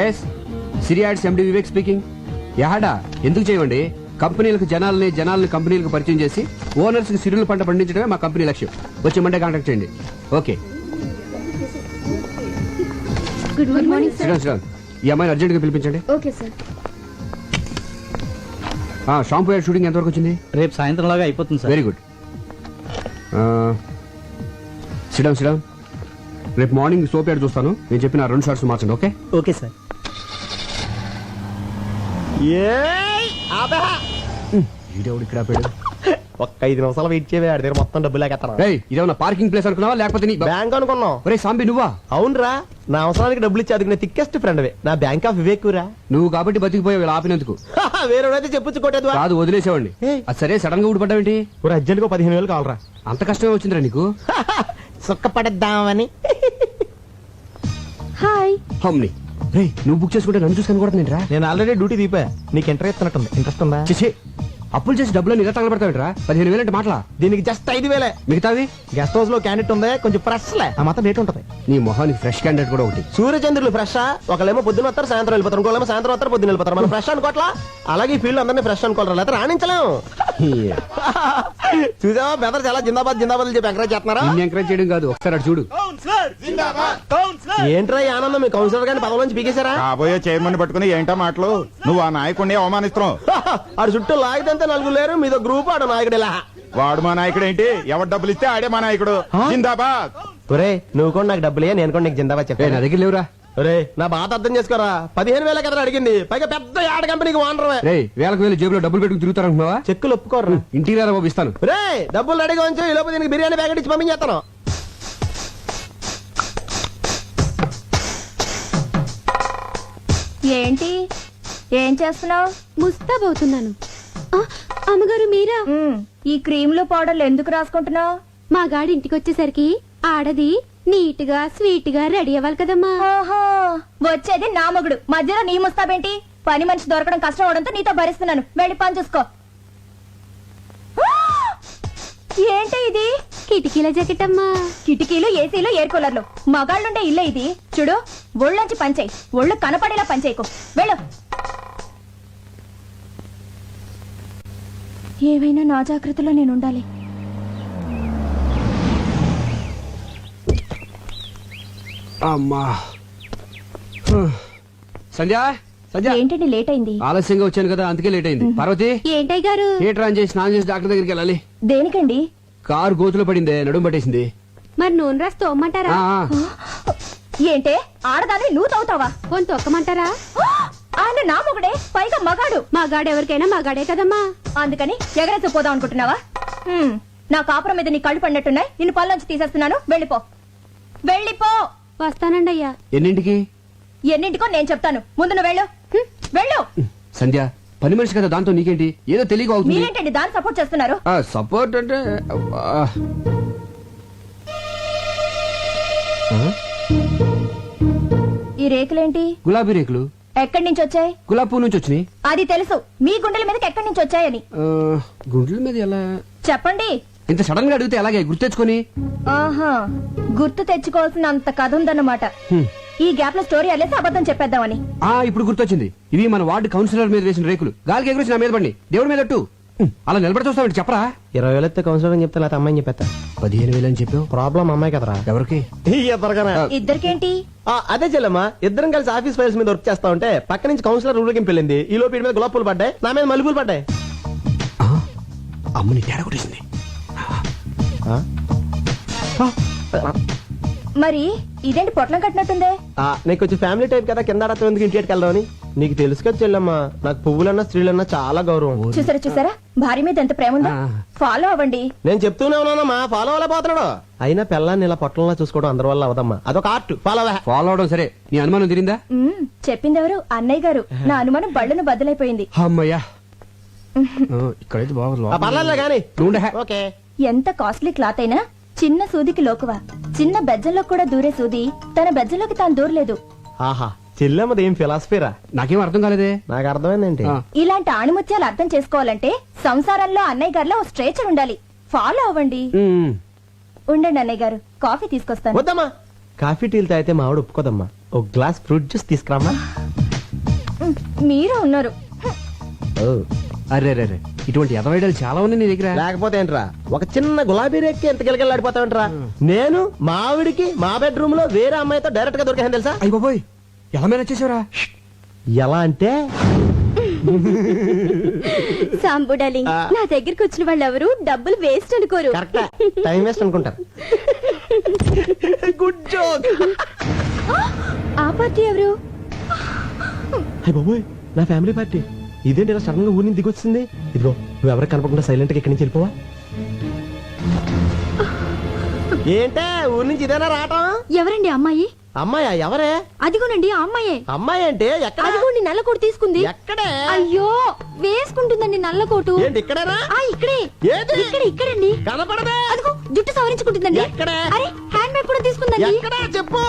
Yes సిరియాడ్స్ ఎండి Vivek speaking. యాడా ఎందుకు చేయమండి? కంపెనీలకు జనాలని కంపెనీలకు పరిచయం చేసి ఓనర్స్ కి సిరుల పంట పండించడమే మా కంపెనీ లక్ష్యం. వచ్చే మండే కాంటాక్ట్ చేయండి. Okay. Good morning sir. Sriram ఈ అమ్మాయిని అర్జెంట్ గా పిలిపించండి. Okay sir. Shampoo ad shooting ఎంతవరకు వచ్చింది? రేపు సాయంత్రం లాగా అయిపోతుంది సార్. Very good. శ్రీరామ్ రేపు మార్నింగ్ సోప్ యాడ్ చూస్తాను. నేను చెప్పిన 2 షార్ట్స్ మార్చండి. Okay okay sir. వీడెవడు ఇక్కడ ఆపాడు? ఒక్క 5 నిమిషాలు వెయిట్ చేయవే, ఆడి దగ్గర మొత్తం డబ్బులు లేకెత్తాను. ఇదేమన్నా పార్కింగ్ ప్లేస్ అనుకున్నావా లేకపోతే నీ బ్యాంక్ అనుకున్నావు? ఒరే సాంబి నువ్వా? అవునరా, నా అవసరానికి డబ్బులు ఇచ్చి అదిగిన థిక్కెస్ట్ ఫ్రెండ్ నా బ్యాంక్ ఆఫ్ వివేక్ రా. నువ్వు కాబట్టి బతికిపోయావు ఇలా ఆపినందుకు. వేరేవాడైతే చెప్పుచ్చుకోటేది కాదు వదిలేసేవాడిని. అది సరే సడన్ గా ఊడిపడ్డావేంటి? అర్జెంట్ గా 15,000 కావాలరా. అంత కష్టమే వచ్చిందిరా నీకు? సుఖపడద్దామని. హాయ్. హమ్ని రే నువ్వు బుక్ చేసుకుంటే నన్ను చూసుకొని కూడా నేను నేను ఆల్రెడీ డ్యూటీ దీపా. నీకు ఇంట్రెస్ట్ ఇస్తున్నట్టుంది. ఇంట్రెస్ట్ ఉందా? చేసి అప్పులు చేసి డబ్బులు ఇలా తగలబెడతావేంట్రా? 15,000 అంటే మాటలా? దీనికి జస్ట్ 5,000. మిగతావి గెస్ట్ హౌస్ లో క్యాండిడేట్ ఉంది, కొంచెం ఫ్రెష్ లే, ఆ మాత్రం రేట్ ఉంటది. నీ మొహానికి ఫ్రెష్ క్యాండిడేట్ కూడా ఒకటి. సూర్యచంద్రులు ఫ్రెష్. ఒకళ్ళేమో పొద్దున వస్తారు, సాయంత్రం వెళ్ళిపోతారు. ఇంకోళ్ళేమో సాయంత్రం వస్తారు, పొద్దున వెళ్ళిపోతారు. మనం ఫ్రెష్ అనుకోవట్లా? అలాగే ఈ ఫీల్డ్ అందరినీ ఫ్రెష్ అనుకోవాలి, లేకపోతే రాణించలేము. చూసావా బెదర్ చాలా జిందాబాద్ జిందాబాద్ చెప్పి ఎంకరేజ్ చేస్తున్నారా? ఎంకరేజ్ చేయడం కాదు, ఒకసారి అటు చూడు. ఏంట్రా ఈ ఆనందం? మీ కౌన్సిలర్ గారిని పదవి నుంచి పీకేశారా? కాబోయే చైర్మన్ పట్టుకుని ఏంటో మాటలు? నువ్వు ఆ నాయకుడిని అవమానిస్తున్నావు. ఆడు చుట్టూ లాగితే 4 లేరు, మీదో గ్రూప్. ఆడు నాయకుడు ఇలా. వాడు మా నాయకుడు ఏంటి? ఎవరు డబ్బులు ఇస్తే ఆడే మా నాయకుడు. జిందాబాద్. ఒరే నువ్వు కూడా నాకు డబ్బులే, నేను కూడా నీకు జిందాబాద్ నా చెప్పాను. దగ్గర లేవురా. ఒరే నా బాధ అర్థం చేసుకోరా. 15,000 కదా అడిగింది, పైగా పెద్ద యాడ్ కంపెనీకి ఓనర్. రే వేలకు వేలు జేబులో డబ్బులు పెట్టుకుని తిరుగుతారనుకున్నావా? చెక్కులు ఒప్పుకోరా. ఇంటికి రారా బాబు, ఇస్తాను. రే డబ్బులు రెడీగా ఉంచు, ఈ లోపు దీనికి బిర్యానీ ప్యాకెట్ ఇచ్చి పంపించేస్తాను. ఏంటి ఏం చేస్తున్నావు? ముస్తాబవుతున్నాను. అమ్మగారు మీరా? ఈ క్రీమ్లు పౌడర్లు ఎందుకు రాసుకుంటున్నావు? మా గాడి ఇంటికి వచ్చేసరికి ఆడది నీట్ గా స్వీట్ గా రెడీ అవ్వాలి కదమ్మా. ఓహో, వచ్చేది నా మగుడు, మధ్యలో నీ ముస్తాబేంటి? పని మనిషి దొరకడం కష్టం అవడంతో నీతో భరిస్తున్నాను. వెళ్ళి పని చూసుకో. ఏంటి ఇది? కిటికీల జాకెట్ అమ్మా. కిటికీలు, ఏసీలు, ఎయిర్ కూలర్లు, మగాళ్ళుండే ఇల్లే ఇది. చూడు, ఒళ్ళొంచి పంచేయి, ఒళ్ళు కనపడేలా పంచేయకు. వెళ్ళు. ఏవైనా నా జాగ్రత్తలో నేను ఉండాలి. అమ్మా సంధ్య ఏంటండి లేట్ అయింది? ఆలస్యంగా వచ్చాను కదా అందుకే లేట్ అయింది. పార్వతి ఏంటయ్య గారు? థియేటర్ ఆన్ చేసి స్నానం చేసి డాక్టర్ దగ్గరికి వెళ్ళాలి. దేనికండి? కారు గోతులో పడిందే, నడుము పట్టేసింది. మరి నూనె రాసి తోమ్మంటారా? ఏంటే ఆడదాన్ని నువ్వు తవ్వుతావా? కొంత తొక్కమంటారా? ఆయన నా మొగుడే, పైగా మగాడు. మా గాడు ఎవరికైనా మా గాడే కదమ్మా. అందుకని ఎగరేసి పోదాం అనుకుంటున్నావా? నా కాపురం మీద నీ కళ్ళు పడినట్టున్నాయి. నిన్ను పళ్ళొంచి తీసేస్తున్నాను. వెళ్ళిపో, వెళ్ళిపో. వస్తానండి అయ్యా. ఎన్నింటికి? ఎన్నింటికో నేను చెప్తాను. ముందు నువ్వు వెళ్ళు. వెళ్ళు. సంధ్య పని మనిషి కదా, దాంతో నీకేంటి? ఏదో తెలియక అవుతుంది. మీరేంటండి దాన్ని సపోర్ట్ చేస్తున్నారు? సపోర్ట్ అంటే ఈ రేకులేంటి? గులాబీ రేకులు. ఎక్కడి నుంచి వచ్చాయి? గులాబీ పువ్వు నుంచి వచ్చినాయి. అది తెలుసు, మీ గుండెల మీదకి ఎక్కడి నుంచి వచ్చాయని. గుండెల మీద ఎలా? చెప్పండి. ఇంత సడన్ గా అడిగితే ఎలాగే గుర్తెచ్చుకొని? ఆహా, గుర్తు తెచ్చుకోవాల్సిన అంత కథ ఉందన్నమాట. ఈ గ్యాప్ లో స్టోరీ అల్లేసి అబద్ధం చెప్పేద్దామని. ఇప్పుడు గుర్తొచ్చింది. ఇవి మన వార్డు కౌన్సిలర్ మీద వేసిన రేకులు. గాలికి ఎగురించి నా మీద పడి దేవుడి మీద అలా నిలబడి చూస్తావు చెప్పరా? 20,000 ఎత్తే కౌన్సిలర్ అని చెప్తే లేకపోతే అమ్మాయిని చెప్పేస్తా. 15,000 అని చెప్పావు. ప్రాబ్లం అమ్మాయి కదరా. ఎవరికి? ఇద్దరికేంటి? అదే చెల్లమ్మా, ఇద్దరం కలిసి ఆఫీస్ ఫైల్స్ మీద వర్క్ చేస్తా ఉంటే పక్క నుంచి కౌన్సిలర్ ఊరికి వెళ్ళింది. ఈ లోపు మీద గులాబ్ పూలు పడ్డాయి, నా మీద మల్లెపూలు పడ్డాయి. అమ్మని తేడా కొట్టేసింది. మరి ఇదేంటి పొట్లం కట్టినట్టుందే? నీకు కొంచెం ఫ్యామిలీ టైప్ కదా, కింద ఆడతాం ఎందుకు ఇంటికి వెళ్దామని. నీకు తెలుసు కదా చెల్లమ్మా, నాకు పువ్వులన్నా స్త్రీలన్నా చాలా గౌరవం. చూసారా భార్య మీద ఎంత ప్రేమ ఉందో. ఫాలో అవ్వండి. నేను చెప్తూనే ఉన్నానమ్మా, ఫాలో అవ్వలేకపోతున్నాడు. అయినా పిల్లాన్ని ఇలా పొట్టంలా చూసుకోవడం అందరి వల్ల అవదమ్మా, అదొక ఆర్ట్. ఫాలో అవడం సరే, నీ అనుమానం తిరిందా? చెప్పిందెవరు? అన్నయ్య గారు. నా అనుమానం బళ్ళను బద్దలైపోయింది. అమ్మయ్యా, ఇక్కడైతే పర్లేదు కానీ. ఓకే. ఎంత కాస్ట్లీ క్లాత్ అయినా చిన్న సూదికి లోకువా. చిన్న బెజ్జంలో కూడా దూరే సూది తన బెజ్జంలోకి తాను దూరలేదు. ఆహా, చెల్లెమ్మది ఏం ఫిలాసఫీరా? నాకేం అర్థం కాలేదే. నాకు అర్థమైందేంటి? ఇలాంటి ఆణిముత్యాలు అర్థం చేసుకోవాలంటే సంసారంలో అన్నయ్య గారిలో ఓ స్ట్రేచర్ ఉండాలి. ఫాలో అవ్వండి. ఉండండి అన్నయ్య గారు, కాఫీ తీసుకొస్తాను. వద్దమ్మా, కాఫీ టీలు తాగితే మా ఆవిడ ఒప్పుకోదమ్మా. ఒక గ్లాస్ ఫ్రూట్ జ్యూస్ తీసుకురామ్మా. మీరు ఉన్నారు. ఓ, అరే రే రే, ఇటువంటి ఎదవైడలు చాలా ఉన్నాయి నీ దగ్గర. లేకపోతే ఏంట్రా, ఒక చిన్న గులాబీ రేక్కి ఎంత గిలగిలాడిపోతావంటరా. నేను మా ఆవిడికి మా బెడ్రూమ్ లో వేరే అమ్మాయితో డైరెక్ట్ గా దొరికాను తెలుసా. అయ్య బాబోయ్, ఎలా మేనేజ్ చేసావురా? ఎలా అంటే సాంబు డార్లింగ్, నా దగ్గరికి వచ్చిన వాళ్ళు ఎవరు డబ్బులు వేస్ట్ అనుకోరు. కరెక్ట్, టైం వేస్ట్ అనుకుంటారు. Good joke. ఆ పార్టీ ఎవరు? అయ్య బాబోయ్, నా ఫ్యామిలీ పార్టీ. ఇదేంటి ఇలా సడన్ గా ఊరి నుంచి దిగొచ్చింది. ఇదిగో నువ్వు ఎవరికి కనపడకుండా సైలెంట్ గా ఇక్కడి నుంచి వెళ్ళిపోవా. ఏంటే ఊరి నుంచి ఇదేనా రావటం? ఎవరండి అమ్మాయి? అమ్మాయా? ఎవరే? అదిగోనండి ఆ అమ్మాయే. అమ్మాయి అంటే ఎక్కడ? అదిగోండి నల్ల కోటు తీసుకుంది. ఎక్కడే? అయ్యో, వేసుకుంటుందండి నల్ల కోటు. ఏంటి ఇక్కడేనా? ఆ ఇక్కడే. ఏది? ఇక్కడండి. కనపడదే. అదిగో జుట్టు సవరించుకుంటుందండి. ఎక్కడే? అరే, హ్యాండ్ బ్యాగ్ కూడా తీసుకుందండి. ఎక్కడా చెప్పు.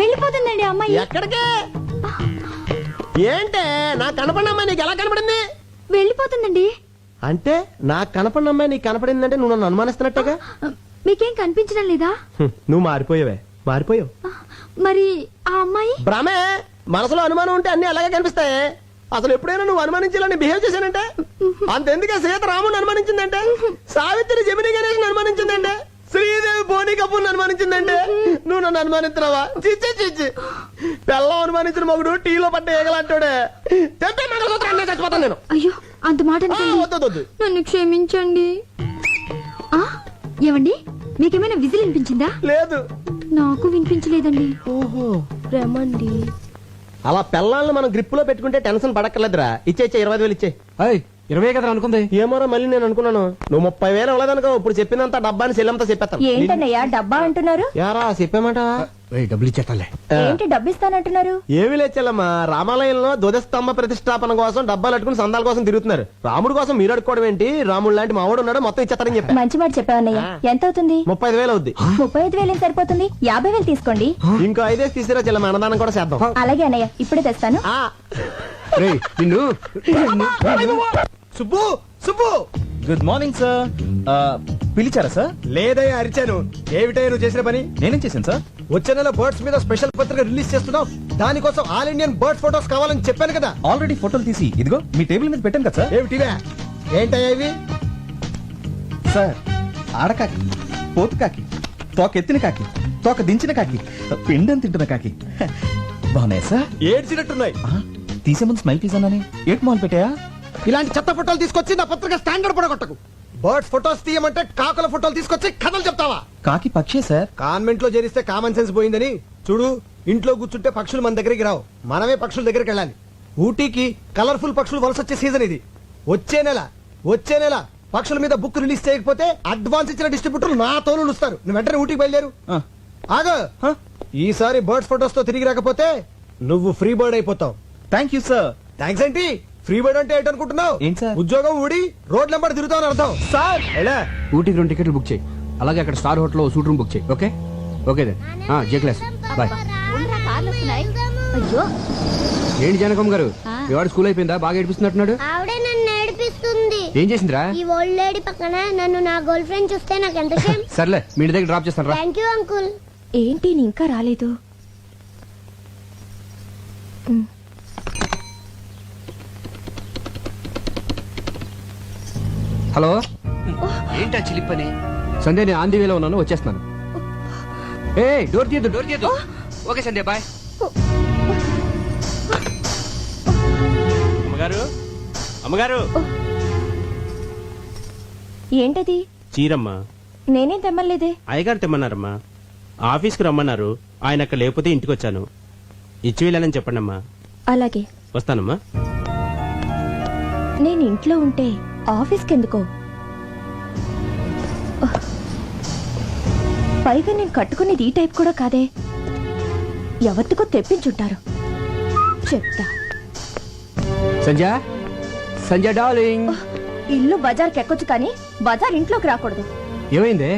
వెళ్ళిపోతుందండి అమ్మాయి. ఎక్కడికి? ఏంటే నాకు కనపడిన అమ్మాయి నీకు ఎలా కనపడింది? వెళ్ళిపోతుందండి. అంటే నాకు కనపడిన అమ్మాయి నీకు కనపడిందంటే నువ్వు నన్ను అనుమానిస్తున్నట్టుగా. మీకేం కనిపించడం లేదా? నువ్వు మారిపోయావే, మారిపోయావు. మరి ఆ అమ్మాయి? భ్రమే. మనసులో అనుమానం ఉంటే అన్ని అలాగే కనిపిస్తాయి. అసలు ఎప్పుడైనా నువ్వు అనుమానించాలని బిహేవ్ చేశానంటే అంతెందుకే సీత రాముని అనుమానించిందంటే, సావిత్రి జమిని గణేష్ అనుమానించిందంటే, శ్రీదేవి బోని కపూర్ అనుమానించిందంటే నువ్వు నన్ను అనుమానిస్తున్నావా? చిచ్చి చిచ్చి, పెళ్ళం అనుమానించిన మగుడు టీలో పడ్డ ఏగలంటాడే. తెప్పే మంగళసూత్రాన్ని చచ్చిపోతాను నేను. అయ్యో, అంత మాట అనకండి. వద్దు. నన్ను క్షమించండి. ఆ, ఏమండి, మీకేమైనా విజిల్ వినిపించిందా? లేదు. నాకు వినిపించలేదండి. ఓహో, రమండి. అలా పెళ్ళాలను మనం గ్రిప్ లో పెట్టుకుంటే టెన్షన్ పడక్కర్లేదురా. ఇచ్చే 25,000 ఇచ్చే. అయ్ 20 కదా అనుకుంది. ఏమోరా, మళ్ళీ నేను అనుకున్నాను నువ్వు 30,000 ఇవ్వలేదనుకో. ఇప్పుడు చెప్పినంత డబ్బాని సెల్లంతా చెప్పేస్తాను. ఏంటన్నయ్యా డబ్బా అంటున్నారు? యారా చెప్పామాట. డబ్బులు ఇచ్చేస్తాలే. ఏంటి డబ్బు ఇస్తానంటున్నారు? ఏమి లేచెల్లమ్మా, రామాలయంలో ధ్వజస్తంభ ప్రతిష్టాపన కోసం డబ్బాలు అట్టుకుని సందాల కోసం తిరుగుతున్నారు. రాముడు కోసం మీరు అడుకోవడం ఏంటి? రాముడు లాంటి మావాడు ఉన్నాడు, మొత్తం ఇచ్చేస్తారని చెప్పా. మంచి మాట చెప్పావన్నయ్య. ఎంత అవుతుంది? 35,000 అవుద్ది. 35,000 సరిపోతుంది. 50,000 తీసుకోండి. ఇంకో 5 తీసిరా చెల్లమ్మ, అన్నదానం కూడా చేద్దాం. అలాగే అన్నయ్య, ఇప్పుడే తెస్తాను. ఆ. రేయ్, నిన్ను Subbu Subbu, good morning sir. పిలిచారా సార్? లేదయ్యా అరిచాను. ఏమిటయ్యా నువ్వు చేసిన పని? నేనేం చేశాను సార్? వచ్చే నెల బర్డ్స్ మీద స్పెషల్ పత్రిక రిలీజ్ చేస్తున్నావు. దానికోసం ఆల్ ఇండియన్ బర్డ్ ఫోటోస్ కావాలని చెప్పాను కదా. ఆల్రెడీ ఫోటోలు తీసి ఇదిగో మీ టేబుల్ మీద పెట్టాను కదా సార్. ఏమిటివే? ఏంటయ్యా ఇవి? సార్, ఆడకాకి, పోతు కాకి, తోక ఎత్తిన కాకి, తోక దించిన కాకి, పిండం తింటున్న కాకి బాగున్నాయి సార్. ఏడ్చినట్టున్నాయి. తీసే ముందు స్మైల్ ప్లీజ్ అన్నానే. ఏట్ మాల్ పెట్టాయా? ఇలాంటి చెత్త ఫోటోలు తీసుకొచ్చి నా పత్రిక స్టాండర్డ్ పడగొట్టకు. బర్డ్ ఫోటోస్ తీయమంటే కాకుల ఫోటోలు తీసుకొచ్చి కథలు చెప్తావా? కాకి పక్షే సార్. కాన్వెంట్ లో చేరిస్తే కామన్ సెన్స్ పోయిందని చూడు. ఇంట్లో కూర్చుంటే పక్షులు మన దగ్గరికి రావు, మనమే పక్షుల దగ్గరికి వెళ్ళాలి. ఊటీకి కలర్ఫుల్ పక్షులు వలస వచ్చే సీజన్ ఇది. వచ్చే నెల పక్షుల మీద బుక్ రిలీజ్ చేయకపోతే అడ్వాన్స్ ఇచ్చిన డిస్ట్రిబ్యూటర్లు నా తోలు ఇస్తారు. నువ్వు వెంటనే ఊటీకి బయలుదేరు. ఆగో, ఈసారి బర్డ్స్ ఫోటోస్ తో తిరిగి రాకపోతే నువ్వు ఫ్రీ బర్డ్ అయిపోతావు. Thank you sir. థ్యాంక్స్ ఏంటి? ఫ్రీ బర్డ్ అంటే ఏంటనుకుంటున్నావు? ఏంటి సార్? ఉద్యోగం ఊడి రోడ్ నెంబర్ తిరుగుతావు అర్థం. సార్ ఎలా? ఊటీకి 2 టికెట్లు బుక్ చేయి. అలాగే అక్కడ స్టార్ హోటల్లో సూట్ రూమ్ బుక్ చేయి. Okay okay then. J class boy. అయ్యో, ఏంటి జనకమ్మ గారు, ఇవాడు స్కూల్ అయిపోయిందా? బాగా ఏడిపిస్తున్నట్టున్నాడు. ఆవిడే నన్ను ఏడిపిస్తుంది. ఏం చేసిందిరా? ఈ ఓల్డ్ లేడీ పక్కన నన్ను నా గర్ల్ ఫ్రెండ్ చూస్తే నాకు ఎంత షేమ్. సర్లే, మీ ఇంటి దగ్గర డ్రాప్ చేస్తాను రా. Thank you uncle. ఏంటి నీ ఇంకా రాలేదు? హలో, ఏంటా చిలిపని? సంధ్య, నేను ఆంధీ వేలో ఉన్నాను, వచ్చేస్తున్నాను. ఏ డోర్ తీయద్దు. ఓకే సంధ్య, బాయ్. అమ్మగారు, ఏంటది? చీరమ్మా. నేనేం తెమ్మలేదే. అయ్యగారు తెమ్మన్నారమ్మా. ఆఫీస్కి రమ్మన్నారు. ఆయన అక్కడ లేకపోతే ఇంటికి వచ్చాను. ఇచ్చి వెళ్ళాలని చెప్పండమ్మా. అలాగే వస్తానమ్మా. నేను ఇంట్లో ఉంటే ఆఫీస్కి ఎందుకో? పైగా నేను కట్టుకునేది ఈ టైప్ కూడా కాదే. ఎవరికో తెప్పించుంటారు. చెప్తా. సంజయ్ డార్లింగ్. ఇల్లు బజార్కి ఎక్కొచ్చు కానీ బజార్ ఇంట్లోకి రాకూడదు. ఏమైందే?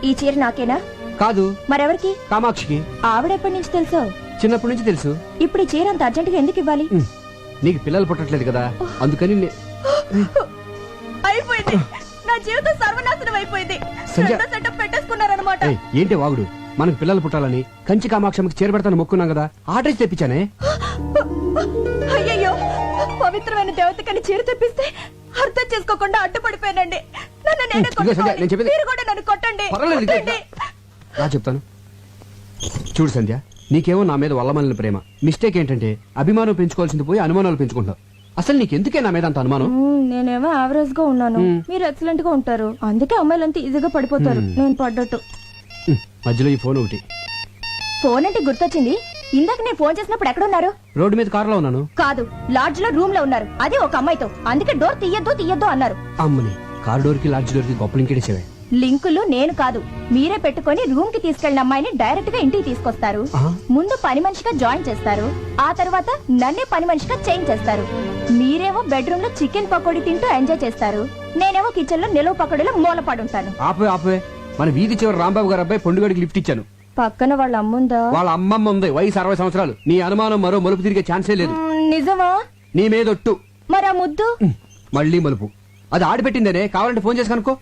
ఈ చీర నాకేనా? కాదు, మరెవరికి? కామాక్షికి. ఆవిడెప్పటి నుంచి తెలుసో? చిన్నప్పటి నుంచి తెలుసు. ఇప్పుడు ఈ చీర అంత అర్జెంటుగా ఎందుకు ఇవ్వాలి? నీకు పిల్లలు పుట్టట్లేదు కదా, అందుకని అయిపోయింది. నా జీవితం సర్వనాశనం అయిపోయింది. సంజయ్. రెండో సెటప్ పెట్టేసుకున్నారన్నమాట. ఏంటి వాగుడు? మనకు పిల్లలు పుట్టాలని కంచి కామాక్షమికి చేరబెడతాను మొక్కున్నాం కదా, ఆర్డర్ తెప్పించానే. అయ్యో పవిత్రమైన దేవతకని చీర తెప్పిస్తే అర్థం చేసుకోకుండా అడ్డుపడిపోయానండి. నన్ను నేనే ఇదిగో సంధ్య, కొట్టుకోవాలి. నేను చెప్పేది- మీరు కూడా నన్ను కొట్టండి. పర్వాలేదు, ఇదిగో కొట్టండి. రా చెప్తాను. చూడు సంధ్య, నీకేమో నా మీద వల్లమల్లిన ప్రేమ. మిస్టేక్ ఏంటంటే అభిమానం పెంచుకోవాల్సింది పోయి అనుమానాలు పెంచుకుంటావు. అసలు నీకెందుకే నా మీద అంత అనుమానం? నేనేమో యావరేజ్ గా ఉన్నాను, మీరు ఎక్సలెంట్ గా ఉంటారు. అందుకే అమ్మాయిలంతా ఈజీగా పడిపోతారు. నేను పడ్డట్టు. మధ్యలో ఈ ఫోన్ ఒకటి. ఫోన్ అంటే గుర్తొచ్చింది. ఇందాక నేను ఫోన్ చేసినప్పుడు ఎక్కడున్నారు? రోడ్డు మీద కారులో ఉన్నాను. కాదు, లాడ్జ్ లో రూమ్ లో ఉన్నారు. అది ఒక అమ్మాయితో. అందుకే డోర్ తీయద్దు అన్నారు. అమ్మని కార్ డోర్ కి లాడ్జ్ డోర్ కి గొప్ప లింకేసేవే. లింకులు నేను కాదు, మీరే పెట్టుకొని రూమ్ కి తీసుకెళ్లిన అమ్మాయిని డైరెక్ట్ గా ఇంటికి తీసుకొస్తారు. ముందు పని మనిషిగా జాయిన్ చేస్తారు. ఆ తర్వాత నన్నే పని మనిషిగా చేంజ్ చేస్తారు. మీరేమో బెడ్రూమ్ లో చికెన్ పకోడీ తింటూ ఎంజాయ్ చేస్తారు. నేనేమో కిచెన్ లో నిలువ పకోడీలో మూలపడుంటాను. ఆపే మన వీధి చివరి రాంబాబు గారు అబ్బాయి పొండుగడికి లిఫ్ట్ ఇచ్చాను. పక్కన వాళ్ళ అమ్ముందా? వాళ్ళ అమ్మమ్మ ఉంది, వయసు 60 సంవత్సరాలు. నీ అనుమానం మరో మలుపు తిరిగే ఛాన్సే లేదు. నిజమా? నీ మీదొట్టు. మరి ఆ ముద్దు? మళ్ళీ మలుపు. అది ఆడిపెట్టిందనే, కావాలంటే ఫోన్ చేసి కనుక్కో.